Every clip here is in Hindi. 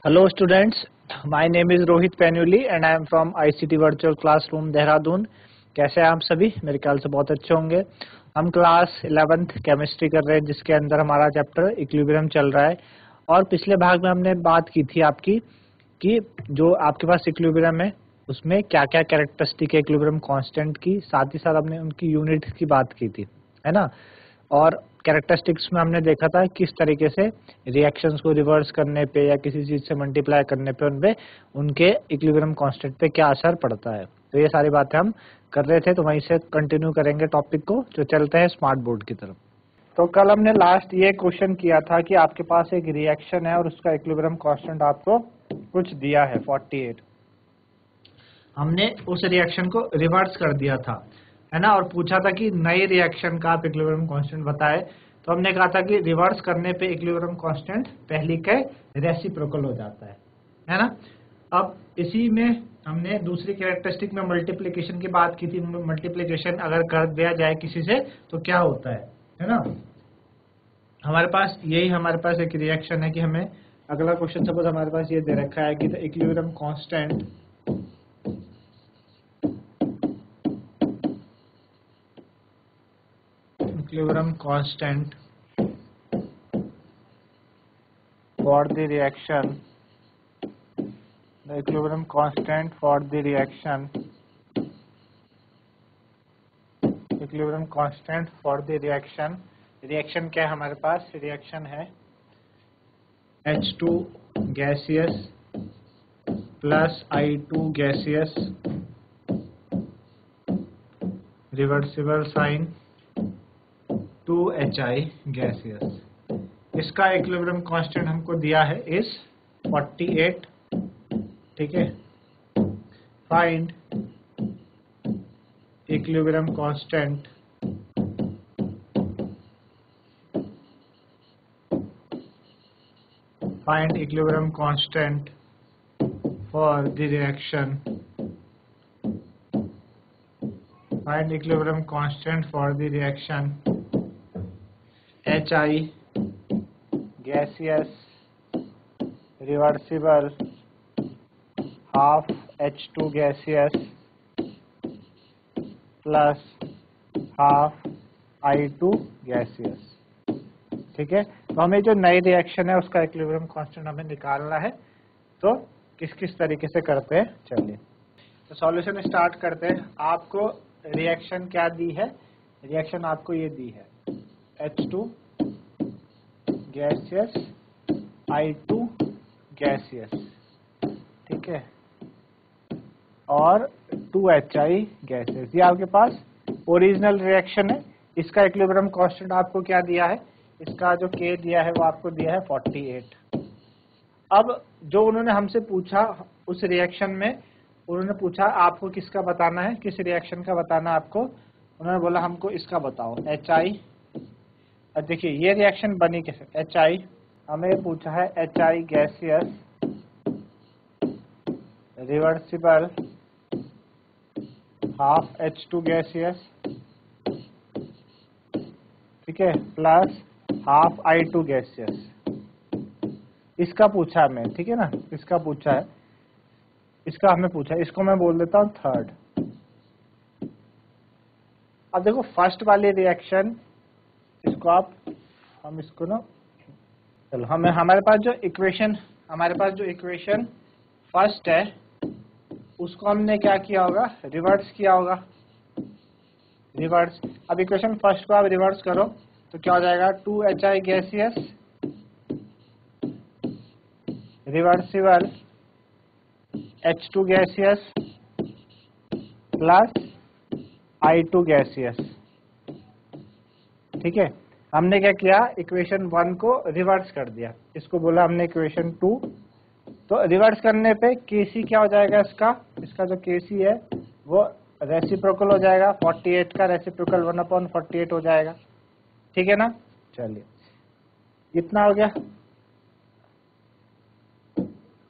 Hello students, my name is Rohit Penuli and I am from ICT Virtual Classroom Dehradun. कैसे हैं आप सभी? मेरे ख्याल से बहुत अच्छे होंगे। हम क्लास 11th केमिस्ट्री कर रहे हैं जिसके अंदर हमारा चैप्टर इक्विलिब्रियम चल रहा है। और पिछले भाग में हमने बात की थी आपकी कि जो आपके पास इक्विलिब्रियम है उसमें क्या क्या कैरेक्टरिस्टिक है इक्विलिब्रियम कांस्टेंट की, साथ ही साथ हमने उनकी यूनिट्स की बात की थी, है ना। और कैरेक्टरिस्टिक्स में हमने देखा था किस तरीके से रिएक्शंस को रिवर्स करने पे या किसी चीज से मल्टीप्लाई करने पे उनपे उनके इक्विलिब्रियम कांस्टेंट पे क्या असर पड़ता है। तो ये सारी बातें हम कर रहे थे, तो वहीं से कंटिन्यू करेंगे टॉपिक को। जो चलते हैं स्मार्ट बोर्ड की तरफ। तो कल हमने लास्ट ये क्वेश्चन किया था कि आपके पास एक रिएक्शन है और उसका इक्विलिब्रियम कांस्टेंट आपको कुछ दिया है 48। हमने उस रिएक्शन को रिवर्स कर दिया था, है ना, और पूछा था कि नए रिएक्शन का आप इक्विलिब्रियम कांस्टेंट बताएं। तो हमने कहा था कि रिवर्स करने पे इक्विलिब्रियम कांस्टेंट पहली के रेसिप्रोकल हो जाता है ना। अब इसी में हमने दूसरी कैरेक्टरिस्टिक में मल्टीप्लिकेशन की बात की थी। मल्टीप्लिकेशन अगर कर दिया जाए किसी से तो क्या होता है ना। हमारे पास एक रिएक्शन है कि हमें अगला क्वेश्चन सपोज हमारे पास ये दे रखा है कि the equilibrium constant for the reaction, the equilibrium constant for the reaction reaction क्या है हमारे पास? रिएक्शन है H2 gaseous plus I2 gaseous, reversible sign 2HI gaseous. इसका इक्विलिब्रियम कांस्टेंट हमको दिया है इस 48, ठीक है। Find equilibrium constant for the reaction, HI gaseous reversible half H2 gaseous plus half I2 gaseous, ठीक है। तो हमें जो नई रिएक्शन है उसका इक्विलिब्रियम कांस्टेंट हमें निकालना है। तो किस किस तरीके से करते हैं, चलिए तो सॉल्यूशन स्टार्ट करते हैं। आपको रिएक्शन क्या दी है? रिएक्शन आपको ये दी है H2 गैसियस I2 गैसियस, ठीक है, और 2HI गैसियस। ये आपके पास ओरिजिनल रिएक्शन है। इसका इक्विलिब्रियम कांस्टेंट आपको क्या दिया है? इसका जो K दिया है वो आपको दिया है 48। अब जो उन्होंने हमसे पूछा उस रिएक्शन में, उन्होंने पूछा आपको किसका बताना है, किस रिएक्शन का बताना है आपको। उन्होंने बोला हमको इसका बताओ HI। अब देखिए ये रिएक्शन बनी कैसे? HI हमें पूछा है HI gaseous reversible half H2 gaseous, ठीक है, प्लस हाफ I2 गैसियस। इसका पूछा है मैं, ठीक है ना, इसका पूछा है, इसका हमें पूछा है, इसको मैं बोल देता हूँ थर्ड। अब देखो फर्स्ट वाली रिएक्शन, इसको आप हम इसको ना, चलो हमें हमारे पास जो इक्वेशन फर्स्ट है उसको हमने क्या किया होगा? रिवर्स किया होगा, रिवर्स। अब इक्वेशन फर्स्ट को आप रिवर्स करो तो क्या हो जाएगा? 2HI gaseous reversible H2 gaseous plus I2 gaseous, ठीक है। हमने क्या किया? इक्वेशन 1 को रिवर्स कर दिया, इसको बोला हमने इक्वेशन 2। तो रिवर्स करने पे Kc क्या हो जाएगा? इसका जो Kc है वो रेसिप्रोकल हो जाएगा, 48 का रेसिप्रोकल 1/48 हो जाएगा, ठीक है ना। चलिए इतना हो गया।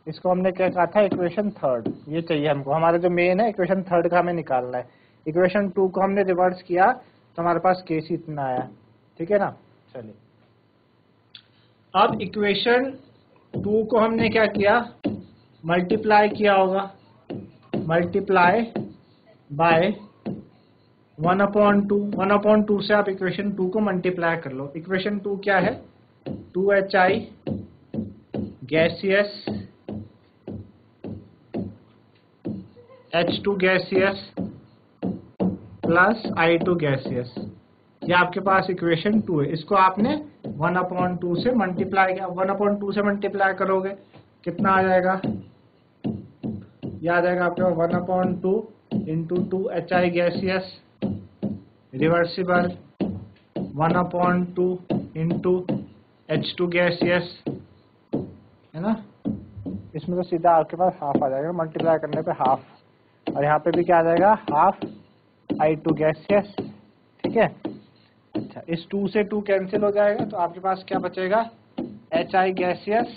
इसको हमने क्या कहा था? Equation third. ये चाहिए हमको, हमारा जो मेन है इक्वेशन थर्ड का हमें निकालना है। इक्वेशन 2 को हमने रिवर्स किया तो हमारे पास Kc इतना आया, ठीक है ना। चलिए अब इक्वेशन 2 को हमने क्या किया, मल्टीप्लाई किया होगा, मल्टीप्लाई बाय 1/2। 1/2 से आप इक्वेशन 2 को मल्टीप्लाई कर लो। इक्वेशन 2 क्या है, 2HI gaseous H2 gaseous plus I2 gaseous, ये आपके पास इक्वेशन 2 है। इसको आपने 1/2 से मल्टीप्लाई किया। 1/2 से मल्टीप्लाई करोगे कितना आ जाएगा, याद आएगा आपके पास 1/2 into 2HI gaseous reversible 1/2 into H2 gaseous, है ना। इसमें तो सीधा आपके पास हाफ आ जाएगा, मल्टीप्लाई करने पे हाफ, और यहाँ पे भी क्या आ जाएगा, हाफ I2 गैसियस। ठीक है, अच्छा इस 2 से 2 कैंसिल हो जाएगा, तो आपके पास क्या बचेगा, HI gaseous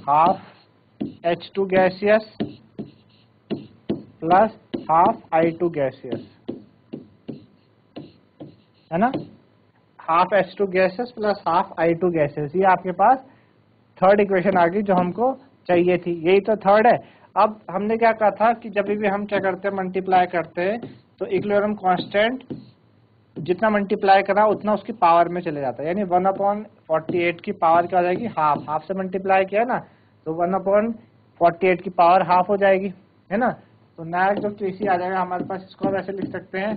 half H2 gaseous plus half I2 gaseous, है ना। Half H2 gases plus half I2 gases, ये आपके पास थर्ड इक्वेशन आ गई जो हमको चाहिए थी। यही तो थर्ड है। अब हमने क्या कहा था कि जब भी हम क्या करते हैं, मल्टीप्लाई करते हैं, तो इक्विलिब्रियम कांस्टेंट जितना मल्टीप्लाई करा उतना उसकी पावर में चले जाता है, यानी 1/48 की पावर क्या हो जाएगी, हाफ। हाफ से मल्टीप्लाई किया ना, तो 1/48 की पावर हाफ हो जाएगी, है ना। तो नया जो केसी आ जाएगा हमारे पास, इसको हम ऐसे लिख सकते हैं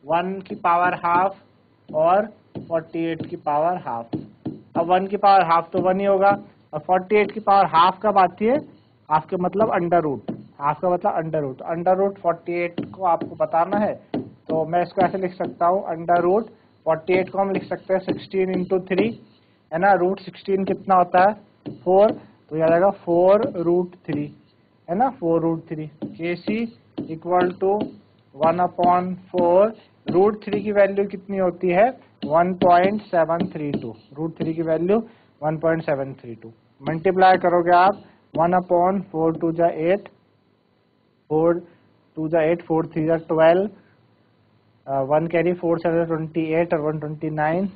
1 की पावर हाफ और 48 की पावर हाफ। अब 1 की पावर हाफ तो 1 ही होगा, और 48 की पावर हाफ कब आती है, हाफ का मतलब अंडर रूट, हाफ का मतलब अंडर रूट। अंडर रूट 48 को आपको बताना है, तो मैं इसको ऐसे लिख सकता हूँ, अंडर रूट 48 को हम लिख सकते हैं 16 इंटू 3, है ना। रूट 16 कितना होता है, 4, तो यह आ जाएगा 4√3, है ना, 4√3। KC इक्वल टू 1/4, √3 की वैल्यू कितनी होती है, 1.732, √3 की वैल्यू 1.732। मल्टीप्लाई करोगे आप 1/4 2 जा 8, 4 2 जा 8, 4 3 जा 12, 1 कैरी 4 7 28 और 129,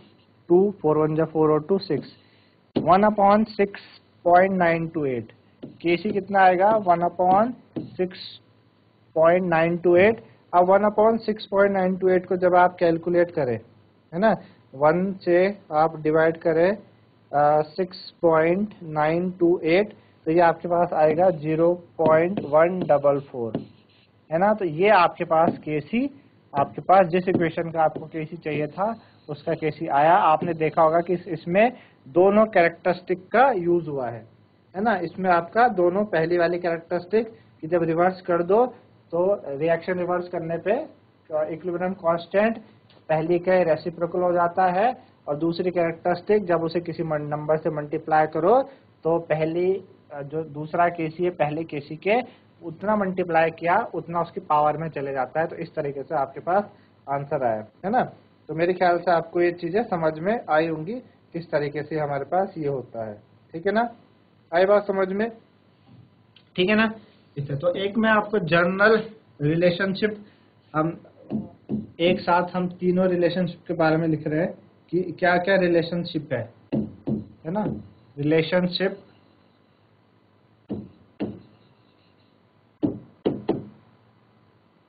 2 4 1 जा 4 और 2 6, 1/6.928। KC कितना आएगा, 1/6.928। अब 1/6.928 को जब आप कैलकुलेट करें, है ना, 1 से आप डिवाइड करें 6.928, तो ये आपके पास आएगा 0.144, है ना। तो ये आपके पास केसी, आपके पास जिस इक्वेशन का आपको केसी चाहिए था उसका केसी आया। आपने देखा होगा कि इसमें दोनों कैरेक्टरिस्टिक का यूज हुआ है ना। इसमें आपका दोनों, पहली वाली कैरेक्टरिस्टिक कि जब रिवर्स कर दो तो रिएक्शन रिवर्स करने पे इक्विलिब्रियम कांस्टेंट पहली के रेसिप्रोकल हो जाता है, और दूसरी कैरेक्टरिस्टिक जब उसे किसी नंबर से मल्टीप्लाई करो तो पहली जो दूसरा केसी है पहले केसी के उतना मल्टीप्लाई किया उतना उसकी पावर में चले जाता है। तो इस तरीके से आपके पास आंसर आया, है ना। तो मेरे ख्याल से आपको ये चीजें समझ में आई होंगी किस तरीके से हमारे पास ये होता है, ठीक है ना। आई बात समझ में, ठीक है ना। ठीक है, तो एक मैं आपको जनरल रिलेशनशिप, हम एक साथ हम तीनों रिलेशनशिप के बारे में लिख रहे हैं कि क्या क्या रिलेशनशिप है ना। Relationship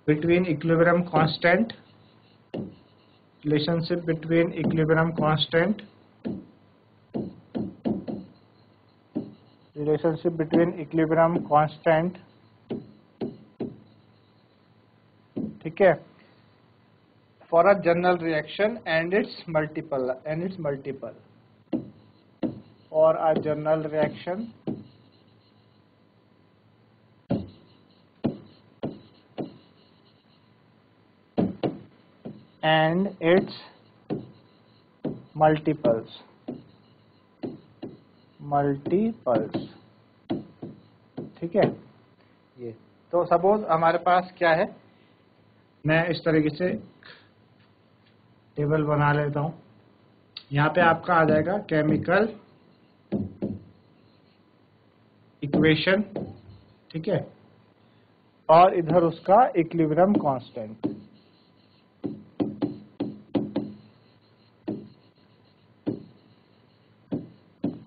between equilibrium constant, relationship between equilibrium constant, relationship between equilibrium constant, ठीक है, for a general reaction and its multiple, or a general reaction and its multiples, ठीक है। ये तो सपोज हमारे पास क्या है, मैं इस तरीके से टेबल बना लेता हूं। यहाँ पे आपका आ जाएगा केमिकल इक्वेशन, ठीक है, और इधर उसका इक्विलिब्रियम कांस्टेंट।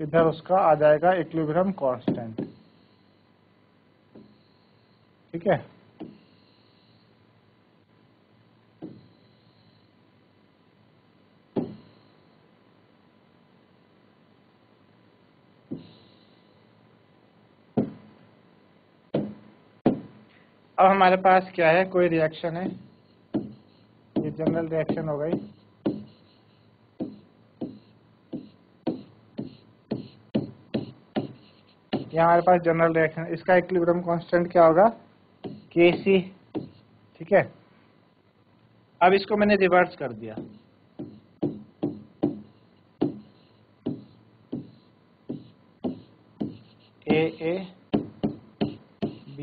इधर उसका आ जाएगा इक्विलिब्रियम कांस्टेंट। ठीक है, अब हमारे पास क्या है, कोई रिएक्शन है, ये जनरल रिएक्शन हो गई। ये हमारे पास जनरल रिएक्शन, इसका इक्विलिब्रियम कांस्टेंट क्या होगा, Kc। ठीक है, अब इसको मैंने रिवर्स कर दिया, A B,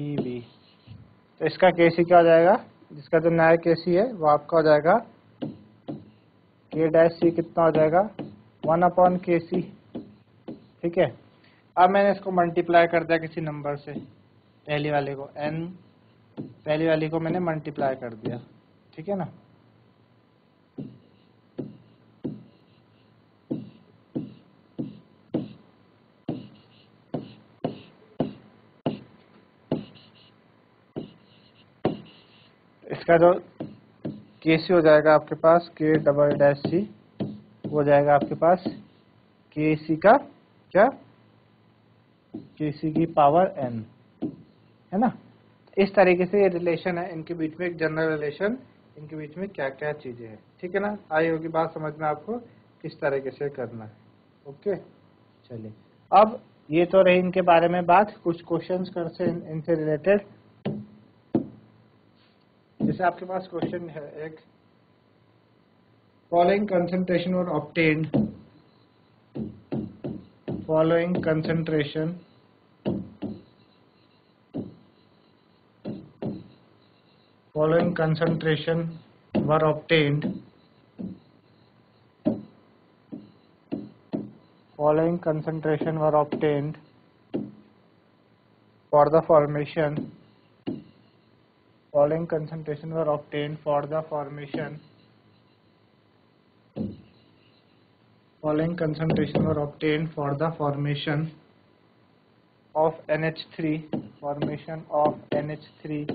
तो इसका Kc क्या हो जाएगा, जिसका जो नया Kc है वो आपका हो जाएगा K' कितना हो जाएगा 1/Kc। ठीक है, अब मैंने इसको मल्टीप्लाई कर दिया किसी नंबर से, पहली वाले को n, पहली वाली को मैंने मल्टीप्लाई कर दिया। ठीक है ना, इसका जो Kc हो जाएगा आपके पास K''C, वो हो जाएगा आपके पास Kc का क्या, Kc की पावर n, है ना। इस तरीके से ये रिलेशन है, इनके बीच में एक जनरल रिलेशन, इनके बीच में क्या क्या चीजें हैं। ठीक है ना, आई होगी बात समझ में आपको किस तरीके से करना है। ओके, चलिए अब ये तो रही इनके बारे में बात, कुछ क्वेश्चंस करते हैं इनसे रिलेटेड। जैसे आपके पास क्वेश्चन है एक, following concentration were obtained, following concentration were obtained, following concentration were obtained for the formation, following concentration were obtained for the formation, following concentration were obtained for the formation of NH3, formation of NH3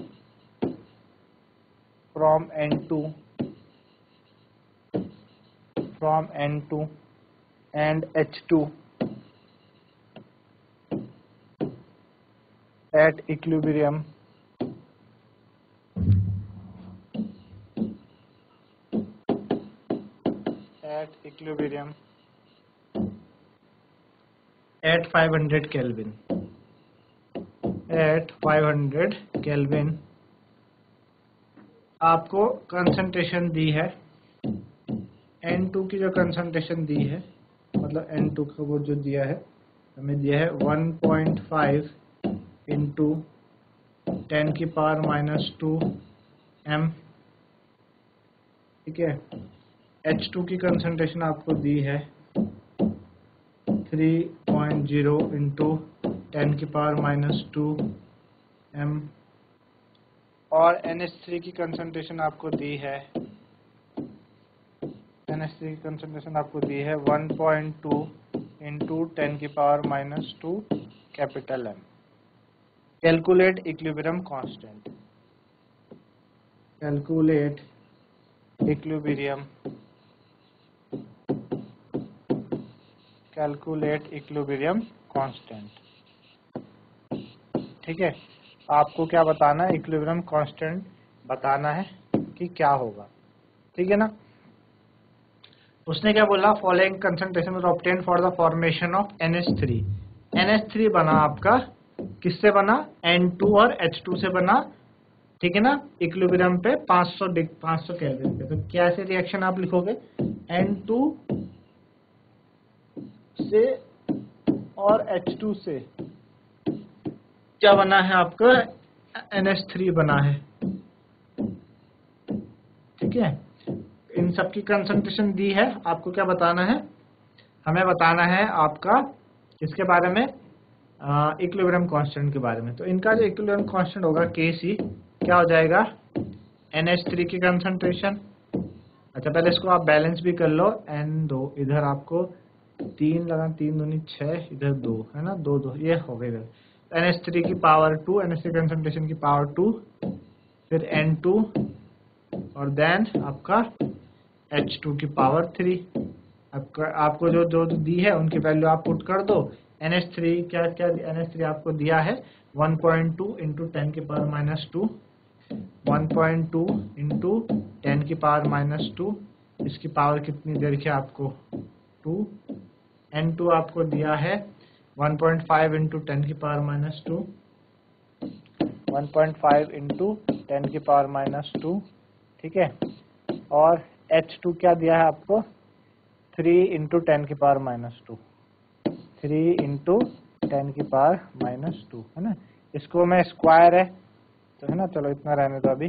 from N2 and H2 at equilibrium at 500 Kelvin. At 500 Kelvin आपको कंसंट्रेशन दी है, N2 की जो कंसंट्रेशन दी है, मतलब N2 का वो जो दिया है, हमें दिया है 1.5 इंटू 10⁻⁻2 m। ठीक है, H2 की कंसंट्रेशन आपको दी है 3.0 इंटू 10⁻⁻2 m, और NH3 की कंसंट्रेशन आपको दी है, NH3 की कंसंट्रेशन आपको दी है 1.2 into 10⁻⁻2 capital M। Calculate equilibrium constant, calculate equilibrium constant. ठीक है, आपको क्या बताना है, इक्विलिब्रियम कांस्टेंट बताना है कि क्या होगा। ठीक है ना, उसने क्या बोला, following concentration was obtained for the formation of NH3। NH3 बना आपका किससे बना, N2 और H2 से बना। ठीक है ना, इक्विलिब्रियम पे 500 केल्विन पे। तो कैसे रिएक्शन आप लिखोगे, N2 से और H2 से क्या बना है आपका, NH3 बना है। ठीक है, इन सब की कंसंट्रेशन दी है, आपको क्या बताना है, हमें बताना है आपका किसके बारे में, इक्विलिब्रियम कांस्टेंट के बारे में। तो इनका जो इक्विलिब्रियम कांस्टेंट होगा Kc, क्या हो जाएगा, NH3 की कंसंट्रेशन। अच्छा, पहले इसको आप बैलेंस भी कर लो, N2 इधर आपको 3 लगा, 3 दूनी 6, इधर 2 है ना, 2 2 ये हो गए इधर। NH3 की पावर 2, NH3 कंसंट्रेशन की पावर 2, फिर N2 और देन आपका H2 की पावर 3। आपको जो जो दी है उनकी वैल्यू आप पुट कर दो। NH3 क्या क्या NH3 आपको दिया है 1.2 इंटू 10 की पावर माइनस 2, 1.2 इंटू 10 की पावर माइनस 2, इसकी पावर कितनी दे रखी है आपको 2। N2 आपको दिया है 1.5 इंटू 10 की पावर माइनस 2, 1.5 इंटू 10 की पावर माइनस 2, ठीक है। और H2 क्या दिया है आपको 3 इंटू 10 की पावर माइनस 2, 3 इंटू 10 की पावर माइनस 2 है ना। इसको में स्क्वायर है तो है ना, चलो इतना रहने दो अभी।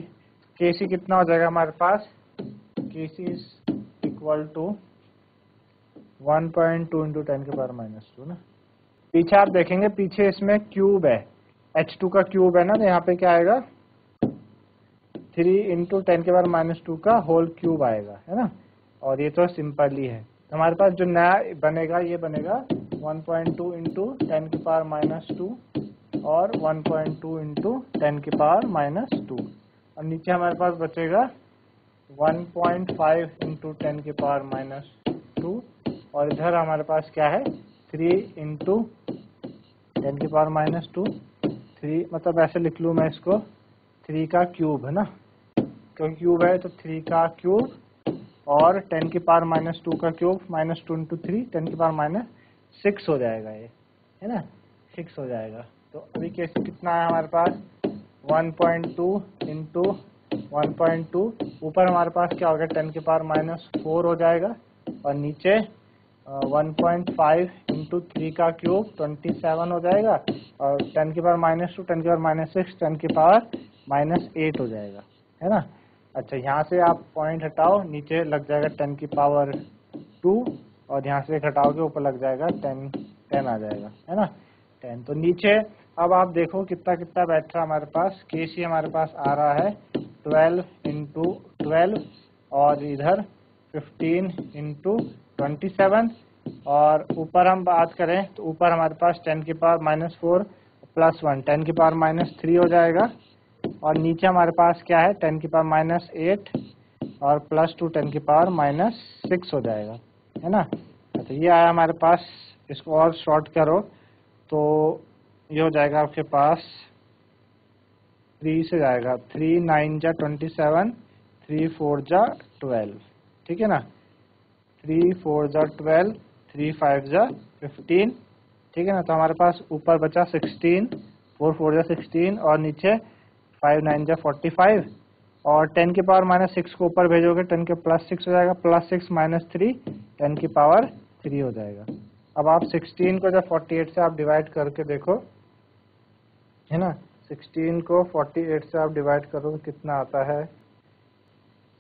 Kc कितना हो जाएगा हमारे पास, Kc is equal to 1.2 into 10 की पावर माइनस 2 ना। पीछे आप देखेंगे, पीछे इसमें क्यूब है, H2 का क्यूब है ना, तो यहाँ पे क्या आएगा 3 इंटू 10 की पावर माइनस 2 का होल क्यूब आएगा, है ना। और ये तो सिंपल ही है। तो हमारे पास जो नया बनेगा ये बनेगा 1.2 इंटू 10 की पावर माइनस 2 और 1.2 इंटू 10 की पावर माइनस 2, और नीचे हमारे पास बचेगा 1.5 इंटू 10 की पावर माइनस 2, और इधर हमारे पास क्या है 3 इंटू 10 की पावर माइनस 2, 3 मतलब ऐसे लिख लूँ मैं इसको 3 का क्यूब है ना, क्योंकि क्यूब है तो 3 का क्यूब और 10 की पावर माइनस 2 का क्यूब, माइनस 2 इंटू 3 10 की पावर माइनस 6 हो जाएगा ये, है ना, 6 हो जाएगा। तो अभी कैसे कितना है हमारे पास 1.2 इंटू 1.2, ऊपर हमारे पास क्या हो गया 10 की पावर माइनस 4 हो जाएगा, और नीचे 1.5 इंटू 3 का क्यूब 27 हो जाएगा, और 10 की पावर माइनस 2 10 की पावर माइनस 6 10 की पावर माइनस 8 हो जाएगा, है ना। अच्छा, यहाँ से आप पॉइंट हटाओ, नीचे लग जाएगा 10 की पावर 2, और यहाँ से घटाओगे ऊपर लग जाएगा 10 आ जाएगा, है ना 10। तो नीचे अब आप देखो कितना कितना बैठ रहा हमारे पास, Kc हमारे पास आ रहा है 12 इंटू 12, और इधर 15 इंटू 27, और ऊपर हम बात करें तो ऊपर हमारे पास 10 की पावर माइनस 4 प्लस 1 10 की पावर माइनस 3 हो जाएगा, और नीचे हमारे पास क्या है 10 की पावर माइनस 8 और प्लस 2 10 की पावर माइनस 6 हो जाएगा, है ना। तो ये आया हमारे पास, इसको और शॉर्ट करो तो ये हो जाएगा आपके पास 3 से जाएगा, 3 9 जा 27, 3 4 जा 12, ठीक है ना, 3 4 जा 12, 3 5 जा 15, ठीक है ना। तो हमारे पास ऊपर बचा 16, 4 4 जा 16, और नीचे 5 9 जा 45, और 10 की पावर माइनस 6 को ऊपर भेजोगे 10 के प्लस 6 हो जाएगा, प्लस 6 माइनस 3 10 की पावर 3 हो जाएगा। अब आप 16 को जब 48 से आप डिवाइड करके देखो, है ना, 16 को 48 से आप डिवाइड करो तो कितना आता है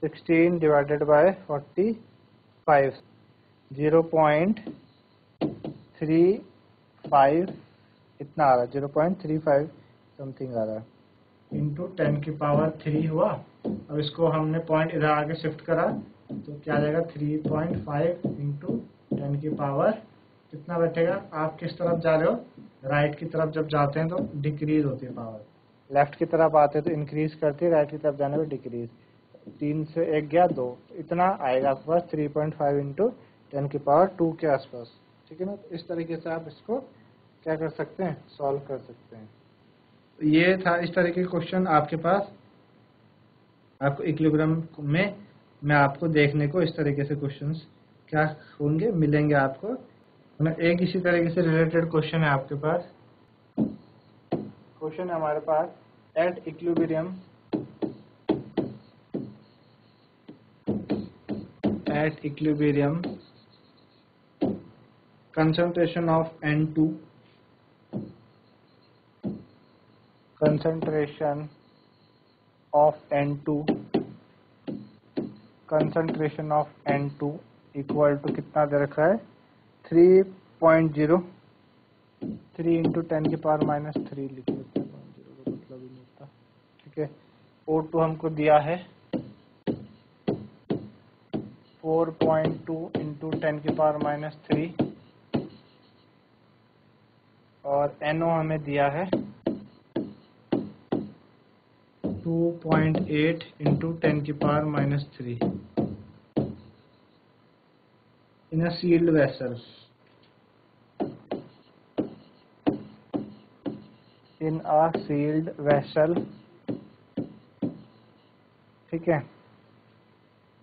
16 डिवाइडेड बाय 45, 0.35 इतना आ रहा है, 0.35 समथिंग आ रहा है, इंटू 10 की पावर 3 हुआ। अब इसको हमने पॉइंट इधर आगे शिफ्ट करा तो क्या आ जाएगा 3.5 इंटू 10 की पावर कितना बैठेगा। आप किस तरफ जा रहे हो, राइट की तरफ जब जाते हैं तो डिक्रीज होती है पावर, लेफ्ट की तरफ आते हैं तो इंक्रीज करती है, राइट की तरफ जाने पर डिक्रीज। 3 से 1 गया 2, इतना आएगा आपके पास 3.5 इंटू 10 की पावर 2 के आसपास, ठीक है ना। तो इस तरीके से आप इसको क्या कर सकते हैं, सॉल्व कर सकते हैं। ये था इस तरह के क्वेश्चन आपके पास, आपको इक्विलिब्रियम में मैं आपको देखने को इस तरीके से क्वेश्चंस क्या होंगे मिलेंगे आपको। एक इसी तरीके से रिलेटेड क्वेश्चन है आपके पास, क्वेश्चन है हमारे पास at equilibrium concentration of N2 concentration of N2 equal to कितना दे रखा है 3.0, 3 इंटू 10 की पावर माइनस 3 लिख लेते हैं, 0 का मतलब ही नहीं होता, ठीक है। O2 हमको दिया है 4.2 इंटू 10 की पावर माइनस 3, और NO हमें दिया है 2.8 into 10 की power -3 in a sealed vessel. In a sealed vessel, ठीक है,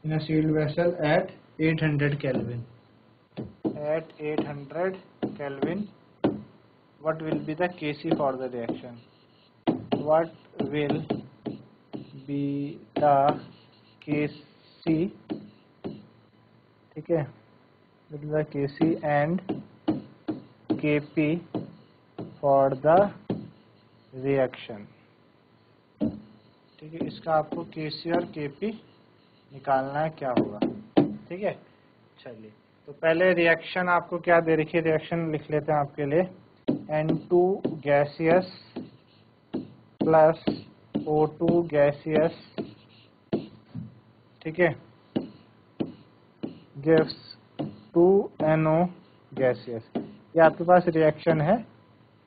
in a sealed vessel at 800 Kelvin. At 800 Kelvin, what will be the Kc for the reaction? What will be the Kc, ठीक है, will be the Kc and Kp for the reaction. ठीक है, इसका आपको Kc और Kp निकालना है, क्या होगा, ठीक है। चलिए, तो पहले रिएक्शन आपको क्या दे रखी है, रिएक्शन लिख लेते हैं आपके लिए। N2 gaseous plus O2 gaseous, ठीक है, गिव्स 2NO गैसियस। ये आपके पास रिएक्शन है,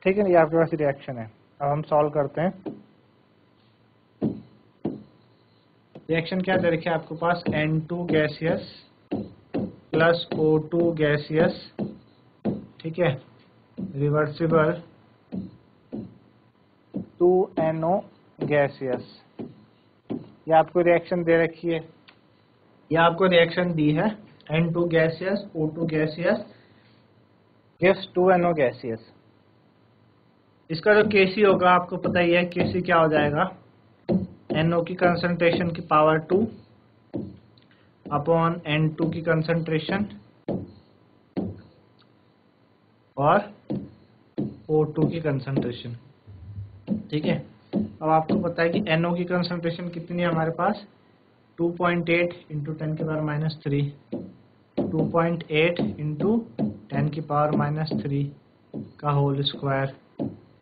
ठीक है, ये आपके पास रिएक्शन है। अब हम सॉल्व करते हैं। रिएक्शन क्या दे रखी है आपके पास, N2 gaseous plus O2 gaseous, ठीक है, रिवर्सिबल 2NO गैसियस। ये आपको रिएक्शन दे रखी है, ये आपको रिएक्शन दी है N2 gaseous O2 gaseous gives 2NO gaseous. इसका जो Kc होगा आपको पता ही है, Kc क्या हो जाएगा, NO की कंसंट्रेशन की पावर 2 अपॉन N2 की कंसंट्रेशन और O2 की कंसंट्रेशन, ठीक है। अब आपको पता है कि NO की कंसंट्रेशन कितनी है हमारे पास, 2.8 इंटू 10 की पावर -3, 2.8 इंटू 10 की पावर -3 का होल स्क्वायर,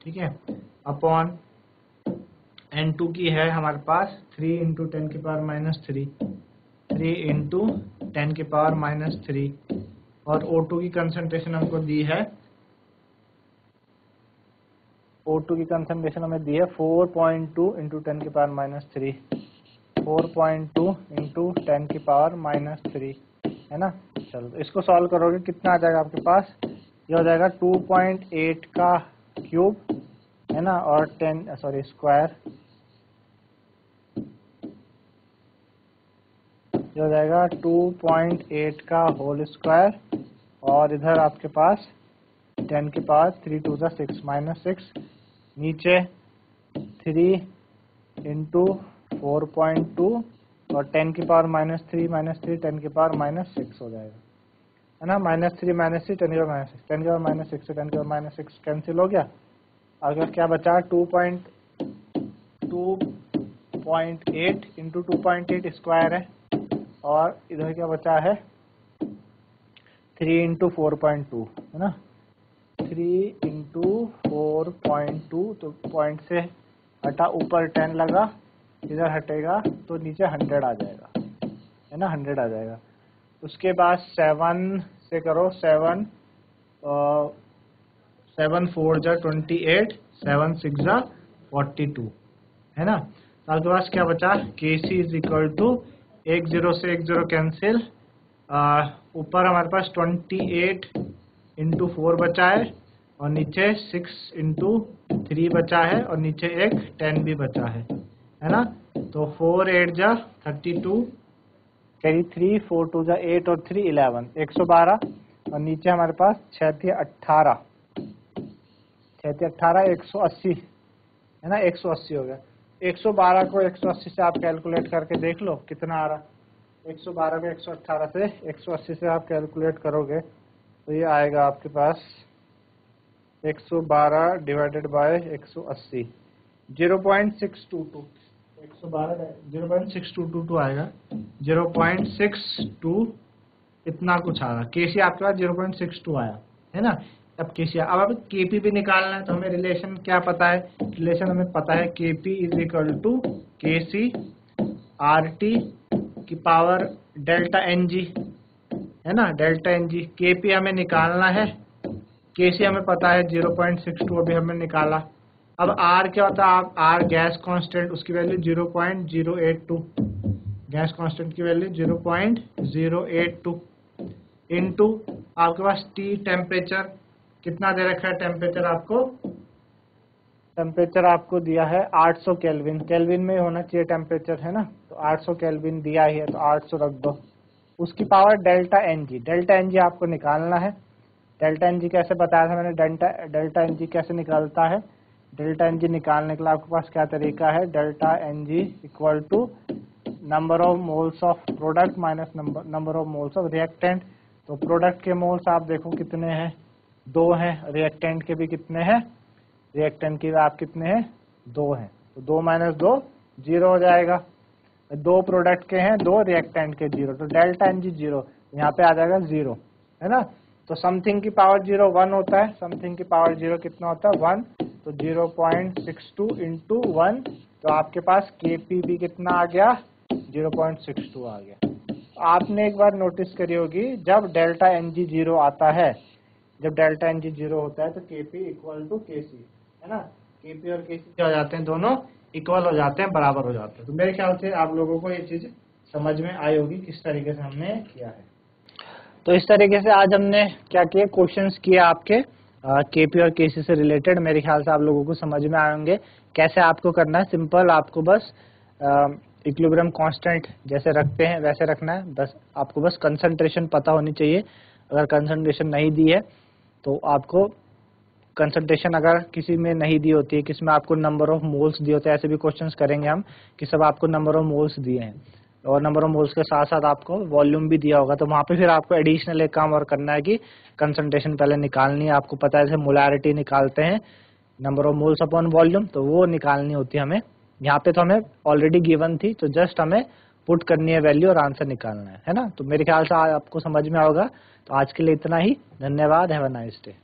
ठीक है, अपॉन N2 की है हमारे पास 3 इंटू 10 की पावर -3, 3 इंटू 10 की पावर -3, और O2 की कंसंट्रेशन हमको दी है, O2 की कंसंट्रेशन हमें दी है 4.2 इंटू 10 की पावर -3, 4.2 इंटू 10 की पावर -3, है ना। चलो, इसको सॉल्व करोगे कितना आ जाएगा आपके पास, ये हो जाएगा 2.8 का क्यूब, है ना, और 10 स्क्वायर, ये हो जाएगा 2.8 का होल स्क्वायर, और इधर आपके पास 10 की पावर 3 2 6 -6, नीचे 3 इंटू 4.2 और 10 की पावर -3 10 की पावर -6 हो जाएगा, है ना, -3 -3 10 की पावर -6, 10 की पावर -6 से 10 की पावर -6 कैंसिल हो गया। अगर क्या बचा, 2.8 इंटू 2.8 स्क्वायर है, और इधर क्या बचा है 3 इंटू 4.2, है ना, 3 इंटू 4.2, तो पॉइंट से हटा, ऊपर 10 लगा, इधर हटेगा तो नीचे 100 आ जाएगा, है ना, 100 आ जाएगा। उसके बाद 7 से करो, 7 4 जा 28, 7 6 जा 42, है ना। तो आपके पास क्या बचा, Kc इज इक्वल टू 1 0 से 1 0 कैंसिल, ऊपर हमारे पास 28 इंटू 4 बचा है, और नीचे 6 इंटू 3 बचा है, और नीचे एक 10 भी बचा है ना। तो 4 8 जा 32, कैरी 3, 4 2 जा 8 और 3 11, 112, और नीचे हमारे पास 6 थी 18, 6 थी 18, 180, है ना, 180 हो गया। 112 को 180 से आप कैलकुलेट करके देख लो कितना आ रहा, 112 को 118 से 180 से आप कैलकुलेट करोगे तो ये आएगा आपके पास 112 डिवाइडेड बाय 180, 0.622, 0.6222 आएगा, 0.62 इतना कुछ आ रहा। Kc आपके पास 0.62 आया, है ना। अब Kc, अब आप Kp भी निकालना है, तो हमें रिलेशन क्या पता है, रिलेशन हमें पता है Kp is equal to Kc RT की पावर डेल्टा Ng, है ना, डेल्टा Ng। Kp हमें निकालना है, Kc हमें पता है 0.62 अभी हमने निकाला। अब R क्या होता है, आप R गैस कांस्टेंट, उसकी वैल्यू 0.082, गैस कांस्टेंट की वैल्यू 0.082 इनटू आपके पास T टेम्परेचर कितना दे रखा है, टेम्परेचर आपको दिया है 800 केल्विन, केल्विन में होना चाहिए टेम्परेचर, है ना, तो 800 केल्विन दिया ही है तो 800 रख दो। उसकी पावर डेल्टा एन जी आपको निकालना है। डेल्टा एन जी कैसे बताया था मैंने, डेल्टा एन जी कैसे निकालता है, डेल्टा एन जी निकालने के लिए आपके पास क्या तरीका है, delta N G equal to number of moles of product minus number of moles of reactant. तो प्रोडक्ट के मोल्स आप देखो कितने हैं, 2 हैं, रिएक्टेंट के भी कितने हैं, रिएक्टेंट की आप कितने हैं, 2 हैं, तो 2 माइनस 2 0 हो जाएगा। 2 प्रोडक्ट के हैं, 2 रिएक्टेंट के 0, तो डेल्टा एन जी 0, यहाँ पे आ जाएगा 0, है ना। तो समथिंग की पावर 0 1 होता है, समथिंग की पावर 0 कितना होता है 1, तो 0.62 इंटू 1, तो आपके पास Kp भी कितना आ गया 0.62 आ गया। आपने एक बार नोटिस करी होगी, जब डेल्टा एन जी 0 आता है, जब डेल्टा एन जी 0 होता है तो Kp इक्वल टू Kc, है ना, Kp और Kc क्या हो जाते हैं, दोनों इक्वल हो जाते हैं, बराबर हो जाते हैं। तो मेरे ख्याल से आप लोगों को ये चीज समझ में आई होगी किस तरीके से हमने किया है। तो इस तरीके से आज हमने क्या किया, क्वेश्चंस किए आपके Kp और Kc से रिलेटेड। मेरे ख्याल से आप लोगों को समझ में आएंगे कैसे आपको करना है। सिंपल, आपको बस इक्विलिब्रियम कांस्टेंट जैसे रखते हैं वैसे रखना है, बस आपको बस कंसंट्रेशन पता होनी चाहिए। अगर कंसंट्रेशन नहीं दी है तो आपको कंसंट्रेशन अगर किसी में नहीं दी होती है, किसी में आपको नंबर ऑफ मोल्स दिए होते हैं, ऐसे भी क्वेश्चंस करेंगे हम कि सब आपको नंबर ऑफ मोल्स दिए हैं और नंबर ऑफ मोल्स के साथ साथ आपको वॉल्यूम भी दिया होगा, तो वहाँ पे फिर आपको एडिशनल एक काम और करना है कि कंसंट्रेशन पहले निकालनी है। आपको पता है जैसे मोलैरिटी निकालते हैं, number of moles upon volume, तो वो निकालनी होती है हमें। यहाँ पे तो हमें ऑलरेडी गिवन थी, तो जस्ट हमें पुट करनी है वैल्यू और आंसर निकालना है ना। तो मेरे ख्याल से आपको समझ में आओगा। तो आज के लिए इतना ही, धन्यवाद, हैव अ नाइस डे।